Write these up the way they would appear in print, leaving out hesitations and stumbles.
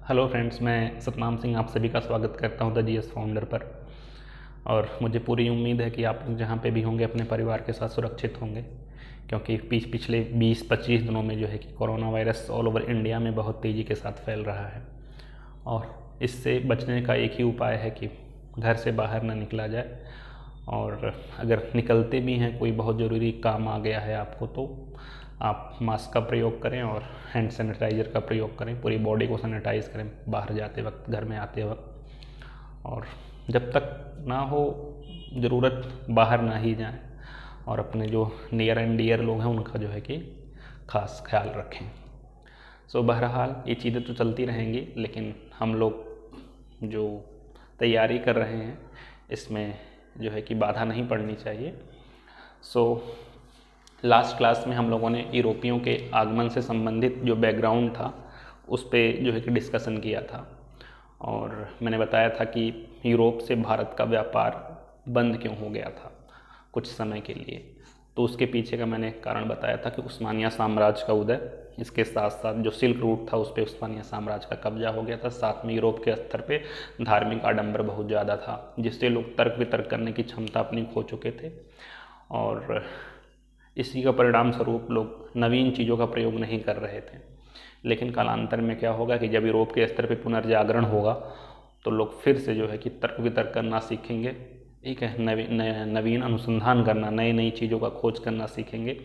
Hello friends, मैं सतनाम सिंह आप सभी का स्वागत करता हूं द जीएस फाउंडर पर। और मुझे पूरी उम्मीद है कि आप जहां पे भी होंगे अपने परिवार के साथ सुरक्षित होंगे, क्योंकि पिछले 20-25 दिनों में जो है कि corona virus all over India में बहुत तेज़ी के साथ फैल रहा है। और इससे बचने का एक ही उपाय है कि घर से बाहर ना निकला जाए, और अगर निकलते भी हैं, कोई बहुत ज़रूरी काम आ गया है आपको, तो आप मास्क का प्रयोग करें और हैंड सैनिटाइज़र का प्रयोग करें। पूरी बॉडी को सैनिटाइज़ करें बाहर जाते वक्त, घर में आते वक्त। और जब तक ना हो ज़रूरत, बाहर ना ही जाएं। और अपने जो नियर एंड डियर लोग हैं उनका जो है कि खास ख्याल रखें। सो बहरहाल ये चीज़ें तो चलती रहेंगी, लेकिन हम लोग जो तैयारी कर रहे हैं इसमें जो है कि बाधा नहीं पड़नी चाहिए। सो लास्ट क्लास में हम लोगों ने यूरोपियों के आगमन से संबंधित जो बैकग्राउंड था उस पर जो है कि डिस्कशन किया था। और मैंने बताया था कि यूरोप से भारत का व्यापार बंद क्यों हो गया था कुछ समय के लिए। तो उसके पीछे का मैंने कारण बताया था कि उस्मानिया साम्राज्य का उदय, इसके साथ साथ जो सिल्क रूट था उस पर उस्मानिया साम्राज्य का कब्जा हो गया था। साथ में यूरोप के स्तर पे धार्मिक आडंबर बहुत ज़्यादा था, जिससे लोग तर्क वितर्क करने की क्षमता अपनी खो चुके थे। और इसी का परिणाम स्वरूप लोग नवीन चीज़ों का प्रयोग नहीं कर रहे थे। लेकिन कालांतर में क्या होगा कि जब यूरोप के स्तर पर पुनर्जागरण होगा तो लोग फिर से जो है कि तर्क वितर्क करना सीखेंगे, ठीक है, नवीन अनुसंधान करना, नई नई चीज़ों का खोज करना सीखेंगे।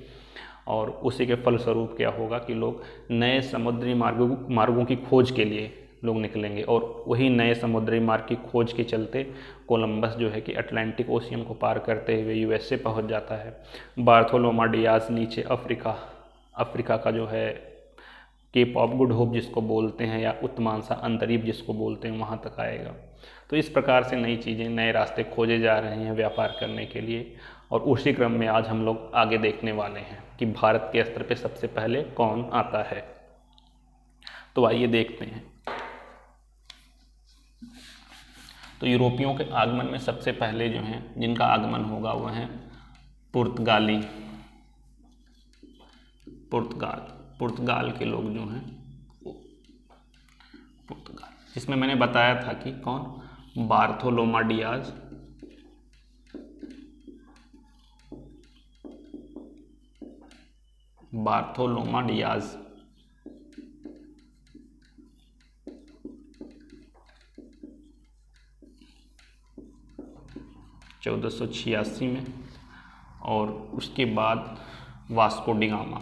और उसी के फलस्वरूप क्या होगा कि लोग नए समुद्री मार्गों की खोज के लिए लोग निकलेंगे। और वही नए समुद्री मार्ग की खोज के चलते कोलंबस जो है कि अटलांटिक ओशियन को पार करते हुए यूएसए पहुंच जाता है। बार्थोलोमा डियाज नीचे अफ्रीका का जो है केप ऑफ गुड होप जिसको बोलते हैं, या उत्तमांसा अंतरीप जिसको बोलते हैं, वहाँ तक आएगा। तो इस प्रकार से नई चीज़ें, नए रास्ते खोजे जा रहे हैं व्यापार करने के लिए। और उसी क्रम में आज हम लोग आगे देखने वाले हैं कि भारत के स्तर पे सबसे पहले कौन आता है। तो आइए देखते हैं। तो यूरोपियों के आगमन में सबसे पहले जो हैं जिनका आगमन होगा वह हैं पुर्तगाल के लोग जो हैं, पुर्तगाल, जिसमें मैंने बताया था कि कौन, बार्थोलोमा डियाज, बार्थोलोमा डियाज 1486 में। और उसके बाद वास्को डिगामा,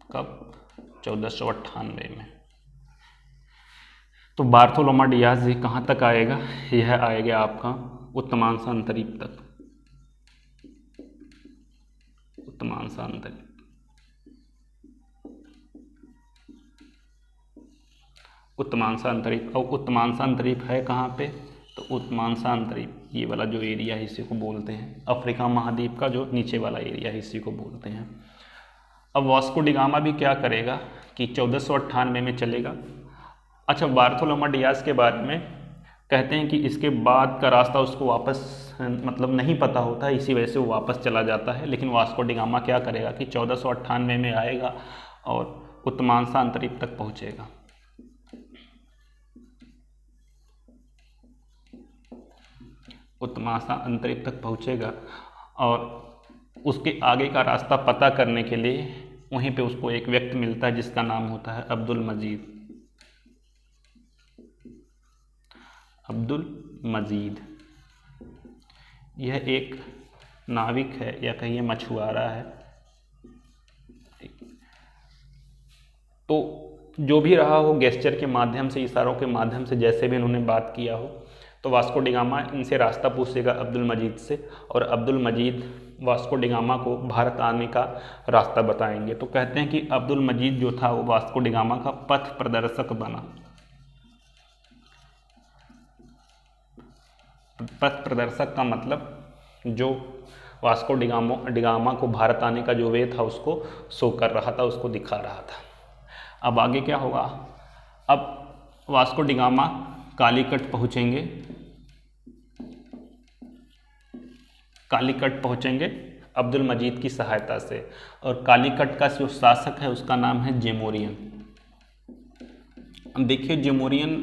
कब, 1498 में। तो बार्थोलोमा डियाज ये कहाँ तक आएगा? यह आएगा आपका उत्तमांसा अंतरीप तक। उत्तमांसा अंतरीप, उत्तमांसा अंतरीप। और उत्तमांसा अंतरीप है कहाँ पे? तो उत्तमांसा अंतरीप ये वाला जो एरिया है इसी को बोलते हैं अफ्रीका महाद्वीप का जो नीचे वाला एरिया है, इसी को बोलते हैं। अब वास्को डिगामा भी क्या करेगा कि 1498 में चलेगा। अच्छा, बार्थोलोमा डियाज के बारे में कहते हैं कि इसके बाद का रास्ता उसको वापस मतलब नहीं पता होता है, इसी वजह से वो वापस चला जाता है। लेकिन वास्को डिगामा क्या करेगा कि 1498 में आएगा और उत्तमांसा अंतरीप तक पहुँचेगा। उत्तमांसा अंतरिक्ष तक पहुँचेगा और उसके आगे का रास्ता पता करने के लिए वहीं पे उसको एक व्यक्ति मिलता है जिसका नाम होता है अब्दुल मजीद। यह एक नाविक है या कहिए मछुआरा है। तो जो भी रहा हो, गेस्चर के माध्यम से, इशारों के माध्यम से, जैसे भी इन्होंने बात किया हो, तो वास्को डिगामा इनसे रास्ता पूछेगा अब्दुल मजीद से, और अब्दुल मजीद वास्को डिगामा को भारत आने का रास्ता बताएंगे। तो कहते हैं कि अब्दुल मजीद जो था वो वास्को डिगामा का पथ प्रदर्शक बना। पथ प्रदर्शक का मतलब जो वास्को डिगामा को भारत आने का जो वे था उसको शो कर रहा था, उसको दिखा रहा था। अब आगे क्या होगा? अब वास्को डिगामा कालीकट पहुँचेंगे कालीकट पहुंचेंगे अब्दुल मजीद की सहायता से, और कालीकट का जो शासक है उसका नाम है जेमोरियन। अब देखिए जेमोरियन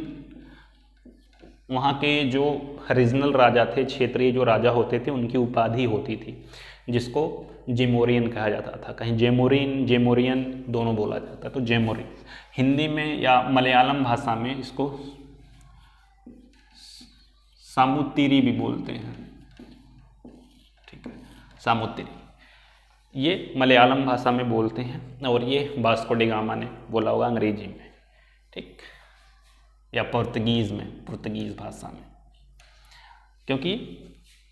वहाँ के जो रीजनल राजा थे, क्षेत्रीय जो राजा होते थे, उनकी उपाधि होती थी जिसको जेमोरियन कहा जाता था। कहीं जेमोरिन जेमोरियन दोनों बोला जाता है, तो जेमोरिन हिंदी में या मलयालम भाषा में इसको सामुत्तिरी भी बोलते हैं, ठीक है, सामुत्तिरी ये मलयालम भाषा में बोलते हैं, और ये वास्को डी गामा ने बोला होगा अंग्रेजी में, ठीक, या पुर्तगीज़ में, पुर्तगीज़ भाषा में, क्योंकि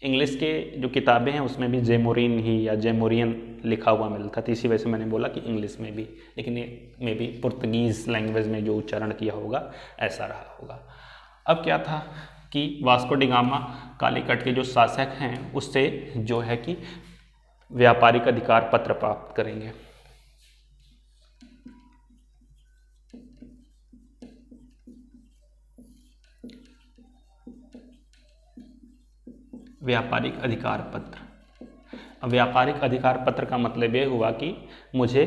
इंग्लिश के जो किताबें हैं उसमें भी जेमोरिन ही या जेमोरियन लिखा हुआ मिलता था, इसी वजह से मैंने बोला कि इंग्लिश में भी, लेकिन ये में भी पुर्तगीज़ लैंग्वेज में जो उच्चारण किया होगा ऐसा रहा होगा। अब क्या था कि वास्को डी गामा कालीकट के जो शासक हैं उससे जो है कि व्यापारिक अधिकार पत्र प्राप्त करेंगे। व्यापारिक अधिकार पत्र। अब व्यापारिक अधिकार पत्र का मतलब ये हुआ कि मुझे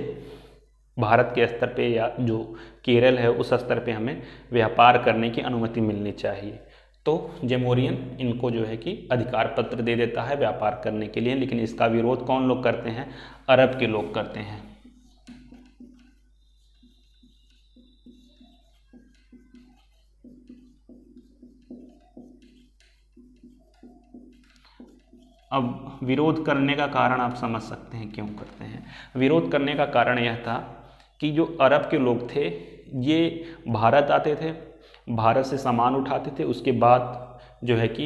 भारत के स्तर पे या जो केरल है उस स्तर पे हमें व्यापार करने की अनुमति मिलनी चाहिए। तो जेमोरियन इनको जो है कि अधिकार पत्र दे देता है व्यापार करने के लिए, लेकिन इसका विरोध कौन लोग करते हैं? अरब के लोग करते हैं। अब विरोध करने का कारण आप समझ सकते हैं क्यों करते हैं। विरोध करने का कारण यह था कि जो अरब के लोग थे ये भारत आते थे, भारत से सामान उठाते थे, उसके बाद जो है कि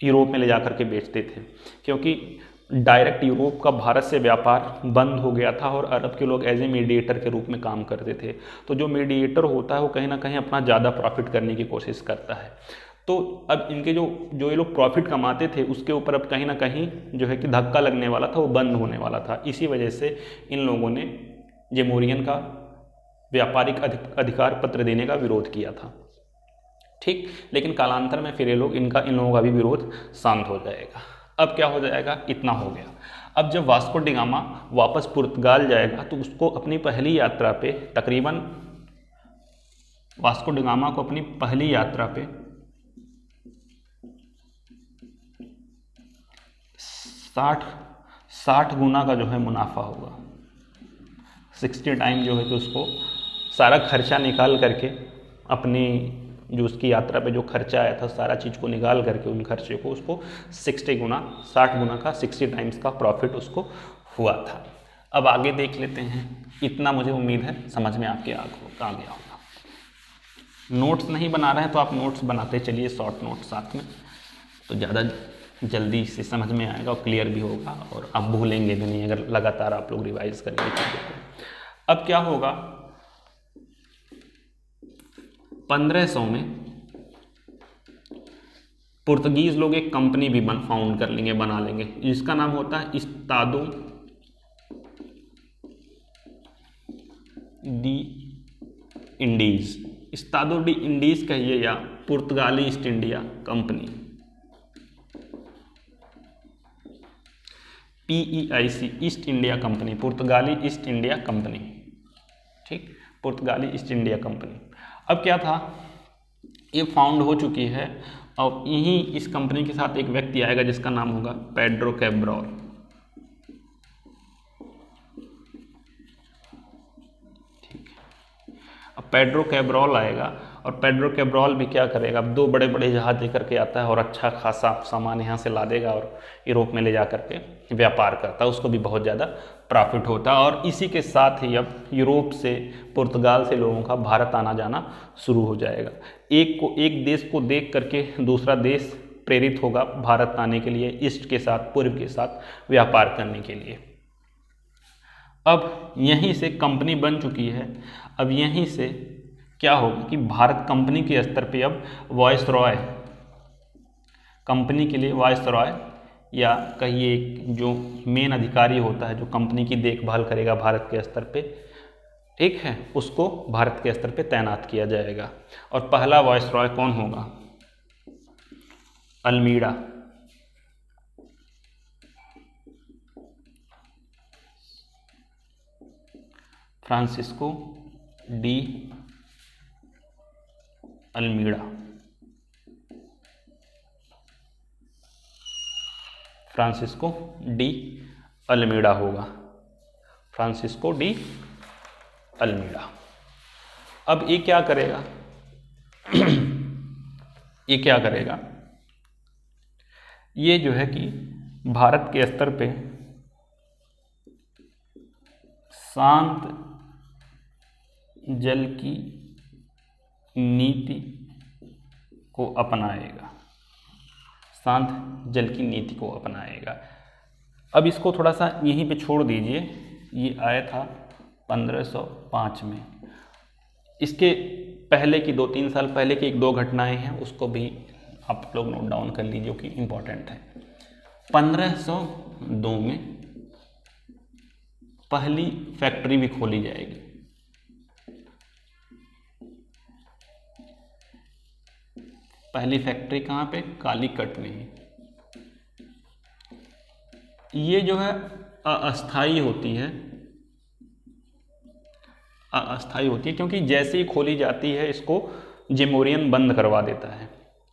यूरोप में ले जाकर के बेचते थे, क्योंकि डायरेक्ट यूरोप का भारत से व्यापार बंद हो गया था और अरब के लोग एज ए मीडिएटर के रूप में काम करते थे। तो जो मीडिएटर होता है वो कहीं ना कहीं अपना ज़्यादा प्रॉफिट करने की कोशिश करता है। तो अब इनके जो ये लोग प्रॉफिट कमाते थे उसके ऊपर अब कहीं ना कहीं जो है कि धक्का लगने वाला था, वो बंद होने वाला था। इसी वजह से इन लोगों ने जेमोरियन का व्यापारिक अधिकार पत्र देने का विरोध किया था, ठीक। लेकिन कालांतर में फिर ये लोग इन लोगों का भी विरोध शांत हो जाएगा। अब क्या हो जाएगा? इतना हो गया। अब जब वास्को डी गामा वापस पुर्तगाल जाएगा तो उसको अपनी पहली यात्रा पे तकरीबन वास्को डी गामा को अपनी पहली यात्रा पे 60 गुना का जो है मुनाफा होगा। 60 टाइम जो है कि उसको सारा खर्चा निकाल करके, अपनी जो उसकी यात्रा पे जो खर्चा आया था सारा चीज़ को निकाल करके उन खर्चे को उसको 60 गुना का 60 टाइम्स का प्रॉफिट उसको हुआ था। अब आगे देख लेते हैं। इतना मुझे उम्मीद है समझ में आपके आ गया होगा। नोट्स नहीं बना रहे हैं तो आप नोट्स बनाते चलिए, शॉर्ट नोट्स साथ में, तो ज़्यादा जल्दी से समझ में आएगा और क्लियर भी होगा और आप भूलेंगे भी नहीं अगर लगातार आप लोग रिवाइज करेंगे चीज़ों को। अब क्या होगा, 1500 में पुर्तगीज लोग एक कंपनी भी फाउंड कर लेंगे, बना लेंगे, जिसका नाम होता है इस्तादो डी इंडीज। इस्तादो डी इंडीज कहिए या पुर्तगाली east India company, PEIC, east India company, पुर्तगाली ईस्ट इंडिया कंपनी, ठीक, पुर्तगाली ईस्ट इंडिया कंपनी। अब क्या था, ये फाउंड हो चुकी है और यहीं इस कंपनी के साथ एक व्यक्ति आएगा जिसका नाम होगा पेड्रो कैब्रॉल, ठीक है। अब पेड्रो कैब्रॉल आएगा और पेड्रो कैब्रॉल भी क्या करेगा, अब 2 बड़े बड़े जहाज लेकर के आता है और अच्छा खासा सामान यहाँ से ला देगा और यूरोप में ले जा करके व्यापार करता है, उसको भी बहुत ज़्यादा प्रॉफिट होता है। और इसी के साथ ही अब यूरोप से, पुर्तगाल से लोगों का भारत आना जाना शुरू हो जाएगा। एक देश को देख करके दूसरा देश प्रेरित होगा भारत आने के लिए, ईस्ट के साथ, पूर्व के साथ व्यापार करने के लिए। अब यहीं से कंपनी बन चुकी है। अब यहीं से क्या होगा कि भारत कंपनी के स्तर पे अब वायसरॉय, कंपनी के लिए वायसरॉय या कहिए जो मेन अधिकारी होता है जो कंपनी की देखभाल करेगा भारत के स्तर पे, ठीक है, उसको भारत के स्तर पे तैनात किया जाएगा। और पहला वायसरॉय कौन होगा? अल्मीड़ा, फ्रांसिस्को डी अल्मीड़ा, फ्रांसिस्को डी अल्मीड़ा होगा, फ्रांसिस्को डी अल्मीड़ा। अब ये क्या करेगा ये क्या करेगा, ये जो है कि भारत के स्तर पे शांत जल की नीति को अपनाएगा, शांत जल की नीति को अपनाएगा। अब इसको थोड़ा सा यहीं पे छोड़ दीजिए, ये आया था 1505 में। इसके पहले की 2-3 साल पहले की 1-2 घटनाएं हैं, उसको भी आप लोग नोट डाउन कर लीजिए कि इम्पोर्टेंट है। 1502 में पहली फैक्ट्री भी खोली जाएगी। पहली फैक्ट्री कहाँ पे? कालीकट में ही। ये जो है अस्थाई होती है, अस्थाई होती है क्योंकि जैसे ही खोली जाती है इसको जेमोरियन बंद करवा देता है,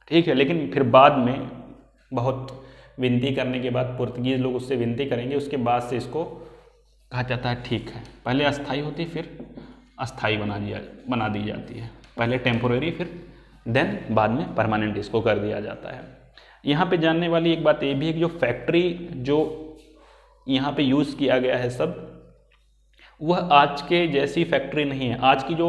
ठीक है। लेकिन फिर बाद में बहुत विनती करने के बाद, पुर्तगीज लोग उससे विनती करेंगे, उसके बाद से इसको कहा जाता है ठीक है। पहले अस्थाई होती फिर अस्थाई बना दी जाती है। पहले टेम्पोरेरी फिर देन बाद में परमानेंट इसको कर दिया जाता है। यहाँ पे जानने वाली एक बात ये भी है कि जो फैक्ट्री जो यहाँ पे यूज़ किया गया है सब, वह आज के जैसी फैक्ट्री नहीं है। आज की जो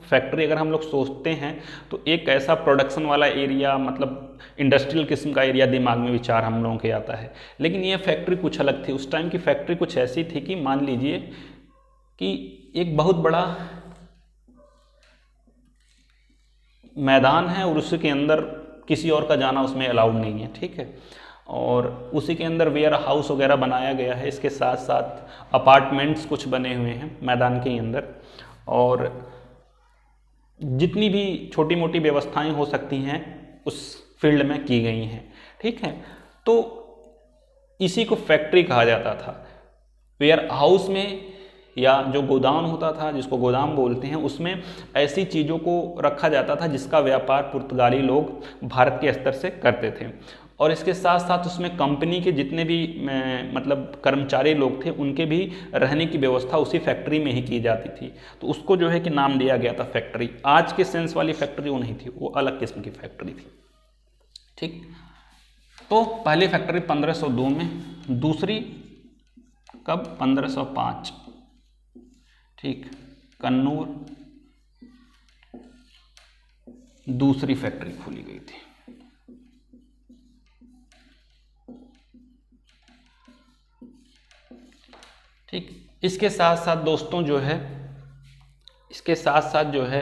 फैक्ट्री अगर हम लोग सोचते हैं तो एक ऐसा प्रोडक्शन वाला एरिया, मतलब इंडस्ट्रियल किस्म का एरिया दिमाग में विचार हम लोगों के आता है, लेकिन ये फैक्ट्री कुछ अलग थी। उस टाइम की फैक्ट्री कुछ ऐसी थी कि मान लीजिए कि एक बहुत बड़ा मैदान है और उसके अंदर किसी और का जाना उसमें अलाउड नहीं है, ठीक है। और उसी के अंदर वेयर हाउस वगैरह बनाया गया है, इसके साथ साथ अपार्टमेंट्स कुछ बने हुए हैं मैदान के अंदर, और जितनी भी छोटी मोटी व्यवस्थाएं हो सकती हैं उस फील्ड में की गई हैं, ठीक है। तो इसी को फैक्ट्री कहा जाता था। वेयर हाउस में या जो गोदाम होता था, जिसको गोदाम बोलते हैं, उसमें ऐसी चीज़ों को रखा जाता था जिसका व्यापार पुर्तगाली लोग भारत के स्तर से करते थे। और इसके साथ साथ उसमें कंपनी के जितने भी मतलब कर्मचारी लोग थे, उनके भी रहने की व्यवस्था उसी फैक्ट्री में ही की जाती थी। तो उसको जो है कि नाम दिया गया था फैक्ट्री। आज के सेंस वाली फैक्ट्री वो नहीं थी, वो अलग किस्म की फैक्ट्री थी, ठीक। तो पहली फैक्ट्री 1502 में, दूसरी कब? 1505, ठीक। कन्नूर दूसरी फैक्ट्री खोली गई थी। ठीक। इसके साथ साथ दोस्तों जो है, इसके साथ साथ जो है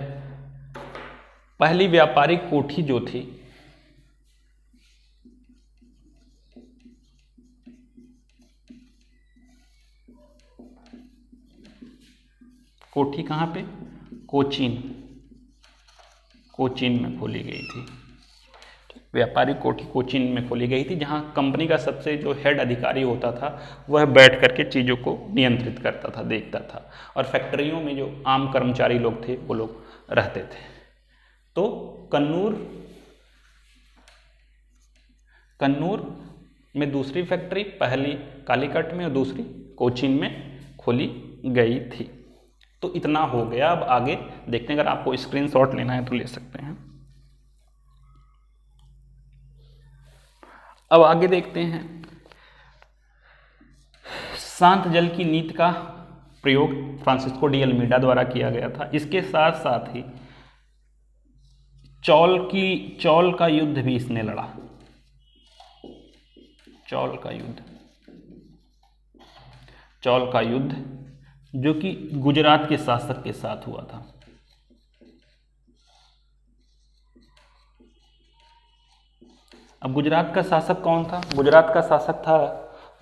पहली व्यापारिक कोठी जो थी, कोठी कहाँ पे? कोचीन, कोचीन में खोली गई थी। व्यापारिक कोठी कोचीन में खोली गई थी, जहाँ कंपनी का सबसे जो हेड अधिकारी होता था वह बैठ करके चीज़ों को नियंत्रित करता था, देखता था, और फैक्ट्रियों में जो आम कर्मचारी लोग थे वो लोग रहते थे। तो कन्नूर में दूसरी फैक्ट्री, पहली कालीकट में और दूसरी कोचीन में खोली गई थी। तो इतना हो गया। अब आगे देखते हैं, अगर आपको स्क्रीनशॉट लेना है तो ले सकते हैं। अब आगे देखते हैं, शांत जल की नीति का प्रयोग फ्रांसिस्को डी अल्मीडा द्वारा किया गया था। इसके साथ साथ ही चौल का युद्ध भी इसने लड़ा। चौल का युद्ध जो कि गुजरात के शासक के साथ हुआ था। अब गुजरात का शासक कौन था? गुजरात का शासक था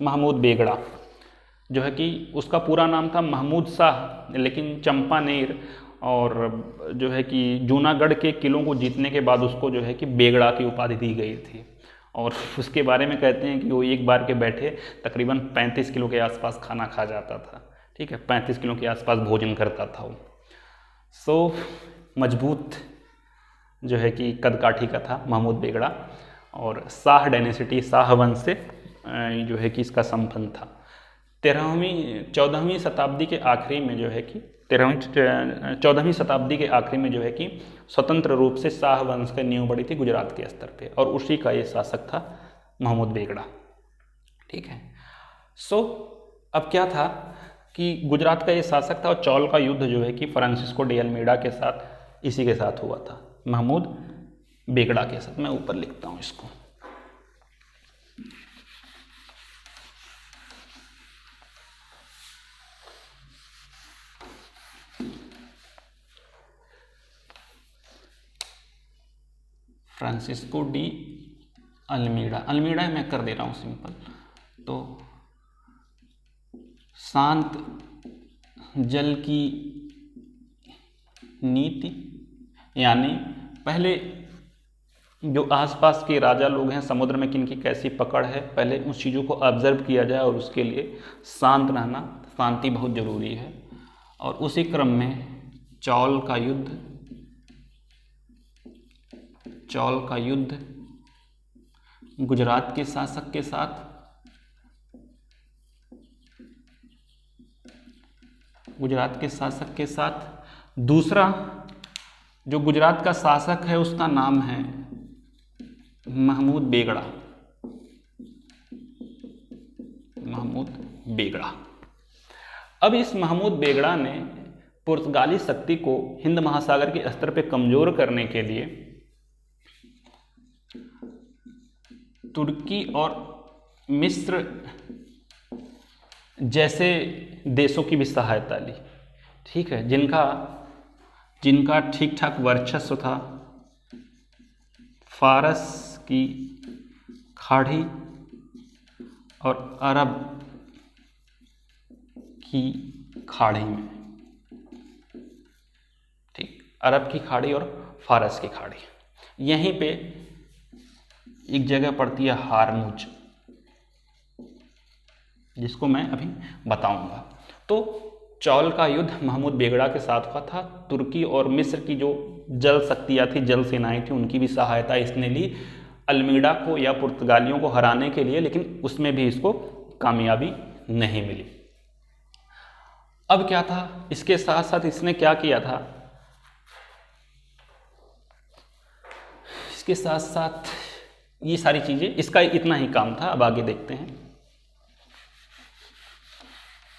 महमूद बेगड़ा, जो है कि उसका पूरा नाम था महमूद शाह, लेकिन चंपानेर और जो है कि जूनागढ़ के किलों को जीतने के बाद उसको जो है कि बेगड़ा की उपाधि दी गई थी। और उसके बारे में कहते हैं कि वो एक बार के बैठे तकरीबन 35 किलो के आसपास खाना खा जाता था, ठीक है, 35 किलो के आसपास भोजन करता था वो। सो मजबूत जो है कि कदकाठी का था महमूद बेगड़ा, और शाह डायनेसिटी, शाह वंश से जो है कि इसका संबंध था। 14वीं शताब्दी के आखिरी में जो है कि 14वीं शताब्दी के आखिरी में जो है कि स्वतंत्र रूप से शाह वंश की नींव बढ़ी थी गुजरात के स्तर पे, और उसी का ये शासक था महमूद बेगड़ा। ठीक है, सो अब क्या था कि गुजरात का ये शासक था, और चौल का युद्ध जो है कि फ्रांसिस्को डी अल्मीडा के साथ, इसी के साथ हुआ था, महमूद बेगड़ा के साथ। मैं ऊपर लिखता हूँ इसको। फ्रांसिस्को डी अल्मीडा, अल्मीडा मैं कर दे रहा हूँ सिंपल। तो शांत जल की नीति, यानी पहले जो आसपास के राजा लोग हैं, समुद्र में किनकी कैसी पकड़ है, पहले उस चीज़ों को ऑब्जर्व किया जाए, और उसके लिए शांत रहना, शांति बहुत ज़रूरी है। और उसी क्रम में चौल का युद्ध गुजरात के शासक के साथ, दूसरा जो गुजरात का शासक है उसका नाम है महमूद बेगड़ा। अब इस महमूद बेगड़ा ने पुर्तगाली शक्ति को हिंद महासागर के स्तर पर कमजोर करने के लिए तुर्की और मिस्र जैसे देशों की भी सहायता ली। ठीक है, जिनका ठीक ठाक वर्चस्व था। फारस की खाड़ी और अरब की खाड़ी में, ठीक, अरब की खाड़ी और फारस की खाड़ी, यहीं पे एक जगह पड़ती है हारमुज, जिसको मैं अभी बताऊंगा। तो चौल का युद्ध महमूद बेगड़ा के साथ हुआ था। तुर्की और मिस्र की जो जल शक्तियाँ थी, जल सेनाएं थी, उनकी भी सहायता इसने ली अल्मीडा को या पुर्तगालियों को हराने के लिए, लेकिन उसमें भी इसको कामयाबी नहीं मिली। अब क्या था, इसके साथ साथ इसने क्या किया था, इसके साथ साथ ये सारी चीज़ें, इसका इतना ही काम था। अब आगे देखते हैं।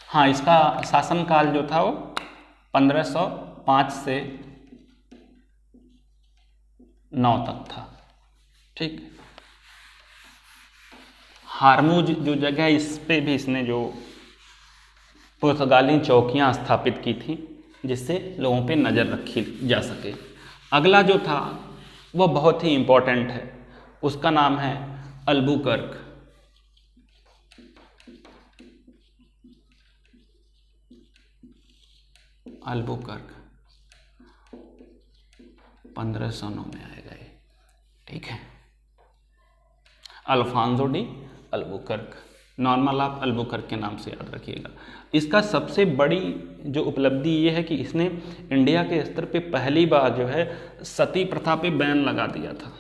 हाँ, इसका शासनकाल जो था वो 1505 से 9 तक था। ठीक, हारमुज जो जगह है, इस पे भी इसने जो पुर्तगाली चौकियां स्थापित की थी, जिससे लोगों पे नज़र रखी जा सके। अगला जो था वह बहुत ही इम्पोर्टेंट है, उसका नाम है अल्बुकर्क। अल्बुकर्क 1509 में आएगा ये। ठीक है, अल्फांसो डी अल्बुकर्क, नॉर्मल आप अल्बुकर्क के नाम से याद रखिएगा। इसका सबसे बड़ी जो उपलब्धि ये है कि इसने इंडिया के स्तर पे पहली बार जो है सती प्रथा पे बैन लगा दिया था।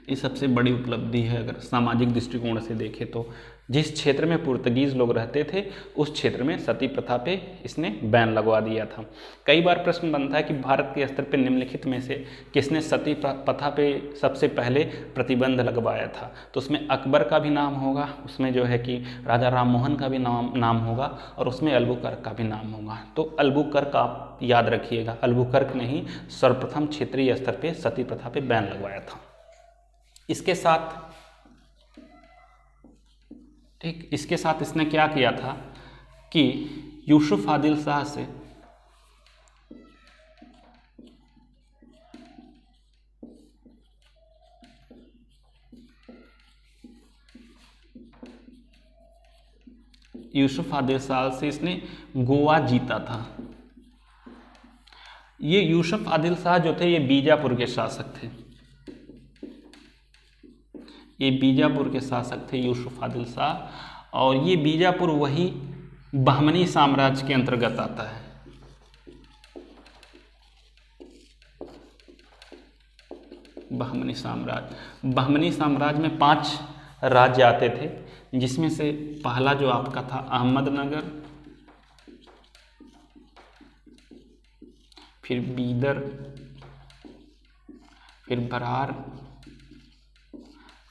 ये सबसे बड़ी उपलब्धि है अगर सामाजिक दृष्टिकोण से देखें तो। जिस क्षेत्र में पुर्तगीज लोग रहते थे उस क्षेत्र में सती प्रथा पे इसने बैन लगवा दिया था। कई बार प्रश्न बनता है कि भारत के स्तर पे निम्नलिखित में से किसने सती प्रथा पे सबसे पहले प्रतिबंध लगवाया था, तो उसमें अकबर का भी नाम होगा, उसमें जो है कि राजा राम मोहन का भी नाम होगा, और उसमें अल्बुकर्क का भी नाम होगा। तो अल्बुकर्क आप याद रखिएगा, अल्बुकर्क ने ही सर्वप्रथम क्षेत्रीय स्तर पर सती प्रथा पे बैन लगवाया था। इसके साथ इसने क्या किया था कि यूसुफ आदिल शाह से इसने गोवा जीता था। ये यूसुफ आदिल शाह जो थे ये बीजापुर के शासक थे। ये बीजापुर के शासक थे यूसुफ आदिल शाह, और ये बीजापुर वही बहमनी साम्राज्य के अंतर्गत आता है। बहमनी साम्राज्य में 5 राज्य आते थे, जिसमें से पहला जो आपका था अहमदनगर, फिर बीदर, फिर बरार,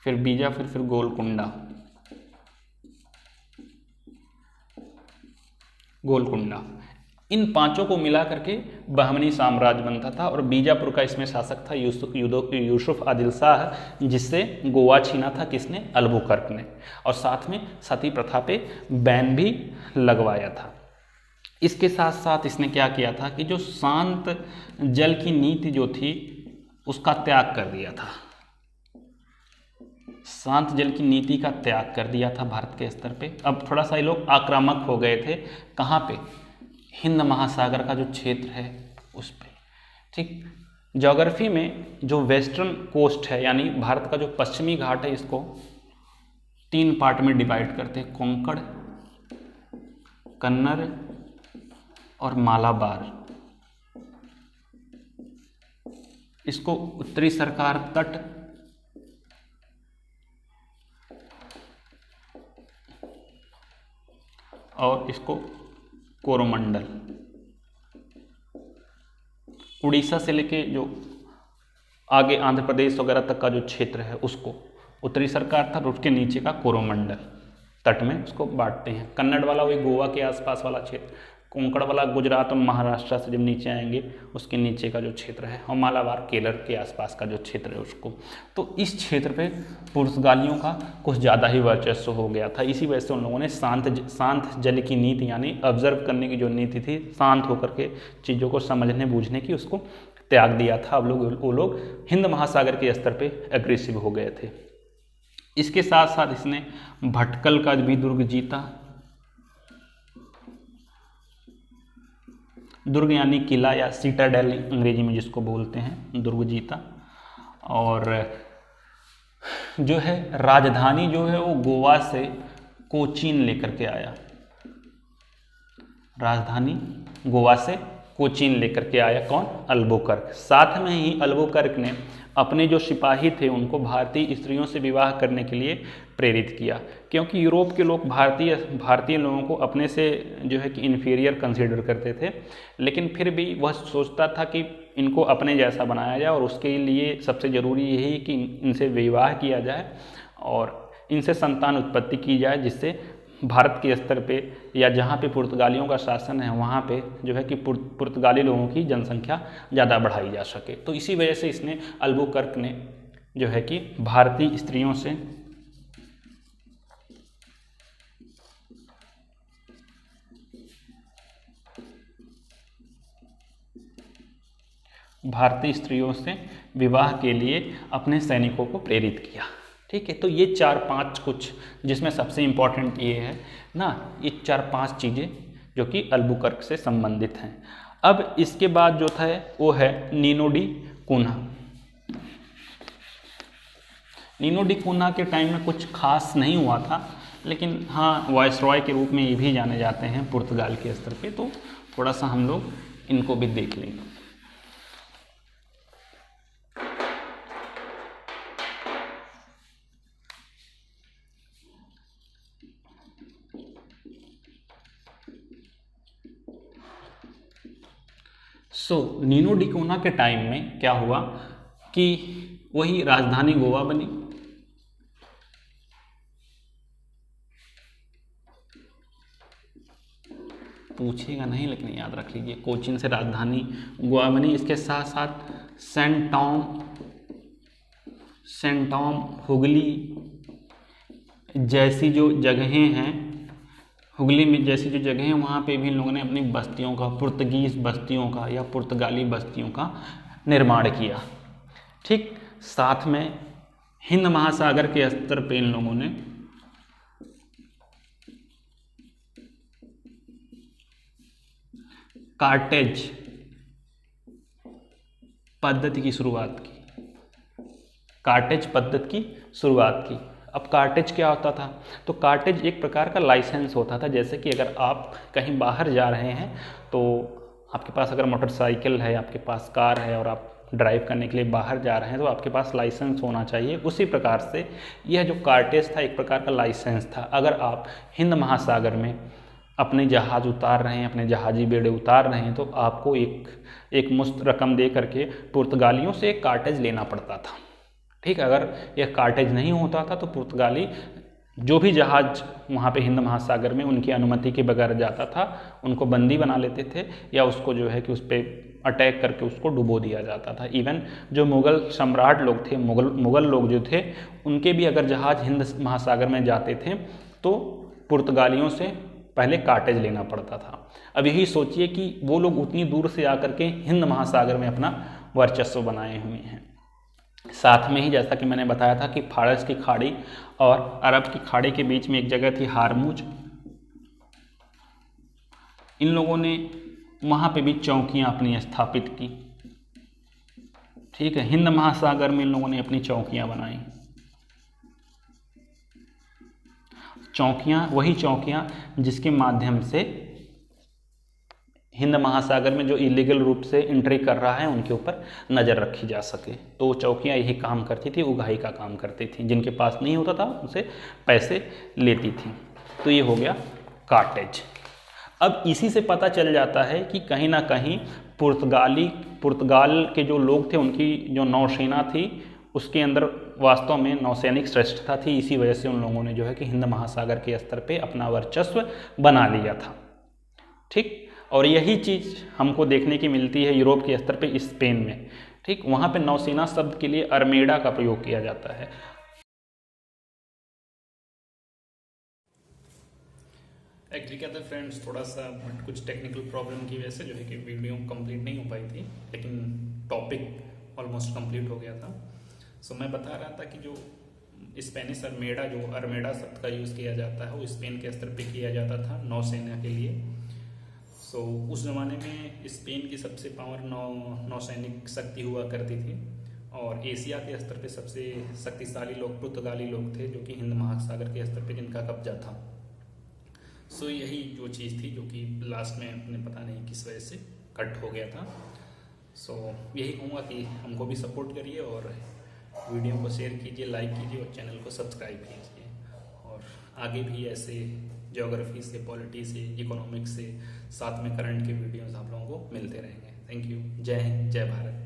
फिर बीजापुर, फिर गोलकुंडा। इन 5 को मिला करके बहमनी साम्राज्य बनता था, और बीजापुर का इसमें शासक था यूसुफ आदिल शाह, जिससे गोवा छीना था किसने? अलबुकर्क ने, और साथ में सती प्रथा पे बैन भी लगवाया था। इसके साथ साथ इसने क्या किया था कि जो शांत जल की नीति जो थी उसका त्याग कर दिया था। शांत जल की नीति का त्याग कर दिया था भारत के स्तर पे। अब थोड़ा सा ये लोग आक्रामक हो गए थे, कहाँ पे? हिंद महासागर का जो क्षेत्र है उस पे। ठीक, ज्योग्राफी में जो वेस्टर्न कोस्ट है, यानी भारत का जो पश्चिमी घाट है, इसको 3 पार्ट में डिवाइड करते हैं: कोंकण, कन्नड़ और मालाबार। इसको उत्तरी सरकार तट, और इसको कोरोमंडल। उड़ीसा से लेके जो आगे आंध्र प्रदेश वगैरह तक का जो क्षेत्र है उसको उत्तरी सरकार था, और उसके नीचे का कोरोमंडल तट में उसको बांटते हैं। कन्नड़ वाला वही गोवा के आसपास वाला क्षेत्र, कोंकण वाला गुजरात और महाराष्ट्र से जब नीचे आएंगे उसके नीचे का जो क्षेत्र है, और मालाबार केरल के आसपास का जो क्षेत्र है उसको। तो इस क्षेत्र पे पुर्तगालियों का कुछ ज़्यादा ही वर्चस्व हो गया था। इसी वजह से उन लोगों ने शांत जल की नीति, यानी ऑब्जर्व करने की जो नीति थी, शांत होकर के चीज़ों को समझने बूझने की, उसको त्याग दिया था। अब वो लोग हिंद महासागर के स्तर पे एग्रेसिव हो गए थे। इसके साथ साथ इसने भटकल का भी दुर्ग जीता। दुर्ग यानी किला या सिटाडेल अंग्रेजी में जिसको बोलते हैं, दुर्ग जीता। और जो है राजधानी जो है वो गोवा से कोचीन लेकर के आया। राजधानी गोवा से कोचीन लेकर के आया कौन? अल्बुकर्क। साथ में ही अल्बुकर्क ने अपने जो सिपाही थे उनको भारतीय स्त्रियों से विवाह करने के लिए प्रेरित किया, क्योंकि यूरोप के लोग भारतीय लोगों को अपने से जो है कि इन्फीरियर कंसीडर करते थे, लेकिन फिर भी वह सोचता था कि इनको अपने जैसा बनाया जाए, और उसके लिए सबसे ज़रूरी यही कि इनसे विवाह किया जाए और इनसे संतान उत्पत्ति की जाए, जिससे भारत के स्तर पे या जहाँ पे पुर्तगालियों का शासन है वहाँ पे जो है कि पुर्तगाली लोगों की जनसंख्या ज़्यादा बढ़ाई जा सके। तो इसी वजह से इसने अल्बुकर्क ने जो है कि भारतीय स्त्रियों से विवाह के लिए अपने सैनिकों को प्रेरित किया। ठीक है, तो ये 4-5 कुछ, जिसमें सबसे इम्पोर्टेंट ये है ना, ये 4-5 चीज़ें जो कि अल्बुकर्क से संबंधित हैं। अब इसके बाद जो था वो है नीनो डी कूना। नीनो डी कूना के टाइम में कुछ खास नहीं हुआ था, लेकिन हाँ वायसरॉय के रूप में ये भी जाने जाते हैं पुर्तगाल के स्तर पे, तो थोड़ा सा हम लोग इनको भी देख लेंगे। नीनो डी कूना के टाइम में क्या हुआ कि वही राजधानी गोवा बनी। पूछेगा नहीं लेकिन याद रख लीजिए, कोचीन से राजधानी गोवा बनी। इसके साथ साथ सेंट टॉम, हुगली जैसी जो जगहें हैं, हुगली में जैसी जो जगह है वहाँ पे भी इन लोगों ने अपनी बस्तियों का, पुर्तगीज बस्तियों का या पुर्तगाली बस्तियों का निर्माण किया। ठीक, साथ में हिंद महासागर के स्तर पे इन लोगों ने कार्टेज पद्धति की शुरुआत की। कार्टेज पद्धति की शुरुआत की। अब कार्टेज क्या होता था? तो कार्टेज एक प्रकार का लाइसेंस होता था। जैसे कि अगर आप कहीं बाहर जा रहे हैं तो आपके पास अगर मोटरसाइकिल है, आपके पास कार है और आप ड्राइव करने के लिए बाहर जा रहे हैं तो आपके पास लाइसेंस होना चाहिए। उसी प्रकार से यह जो कार्टेज था एक प्रकार का लाइसेंस था। अगर आप हिंद महासागर में अपने जहाज़ उतार रहे हैं, अपने जहाजी बेड़े उतार रहे हैं, तो आपको एक मुश्त रकम दे करके पुर्तगालियों से एक कार्टेज लेना पड़ता था। ठीक, अगर यह कार्टेज नहीं होता था तो पुर्तगाली जो भी जहाज वहाँ पे हिंद महासागर में उनकी अनुमति के बगैर जाता था उनको बंदी बना लेते थे, या उसको जो है कि उस पर अटैक करके उसको डुबो दिया जाता था। इवन जो मुग़ल सम्राट लोग थे, मुग़ल लोग जो थे, उनके भी अगर जहाज हिंद महासागर में जाते थे तो पुर्तगालियों से पहले कार्टेज लेना पड़ता था। अब यही सोचिए कि वो लोग उतनी दूर से आकर के हिंद महासागर में अपना वर्चस्व बनाए हुए हैं। साथ में ही जैसा कि मैंने बताया था कि फारस की खाड़ी और अरब की खाड़ी के बीच में एक जगह थी हारमुज। इन लोगों ने वहाँ पे भी चौकियाँ अपनी स्थापित की। ठीक है, हिंद महासागर में इन लोगों ने अपनी चौकियाँ बनाई। चौकियाँ, वही चौकियाँ जिसके माध्यम से हिंद महासागर में जो इलीगल रूप से एंट्री कर रहा है उनके ऊपर नज़र रखी जा सके। तो चौकियाँ यही काम करती थी, उगाही का काम करती थी। जिनके पास नहीं होता था उनसे पैसे लेती थी। तो ये हो गया कार्टेज। अब इसी से पता चल जाता है कि कहीं ना कहीं पुर्तगाल के जो लोग थे, उनकी जो नौसेना थी उसके अंदर वास्तव में नौसैनिक श्रेष्ठता थी। इसी वजह से उन लोगों ने जो है कि हिंद महासागर के स्तर पे अपना वर्चस्व बना लिया था। ठीक, और यही चीज़ हमको देखने की मिलती है यूरोप के स्तर पे स्पेन में। ठीक, वहाँ पे नौसेना शब्द के लिए अर्मेडा का प्रयोग किया जाता है। एक्चुअली क्या था फ्रेंड्स, थोड़ा सा कुछ टेक्निकल प्रॉब्लम की वजह से जो है कि वीडियो कंप्लीट नहीं हो पाई थी, लेकिन टॉपिक ऑलमोस्ट कंप्लीट हो गया था। सो मैं बता रहा था कि जो स्पेनिश अर्मेडा, जो अर्मेडा शब्द का यूज़ किया जाता है वो स्पेन के स्तर पे किया जाता था नौसेना के लिए। सो उस ज़माने में स्पेन की सबसे पावर नौसैनिक शक्ति हुआ करती थी, और एशिया के स्तर पे सबसे शक्तिशाली लोग पुर्तगाली लोग थे, जो कि हिंद महासागर के स्तर पे जिनका कब्जा था। सो यही जो चीज़ थी जो कि लास्ट में अपने पता नहीं किस वजह से कट हो गया था। सो यही कहूँगा कि हमको भी सपोर्ट करिए और वीडियो को शेयर कीजिए, लाइक कीजिए और चैनल को सब्सक्राइब कीजिए। और आगे भी ऐसे ज्योग्राफी से, पॉलिटी से, इकोनॉमिक्स से, साथ में करंट के वीडियोस आप लोगों को मिलते रहेंगे। Thank you. जय हिंद, जय भारत।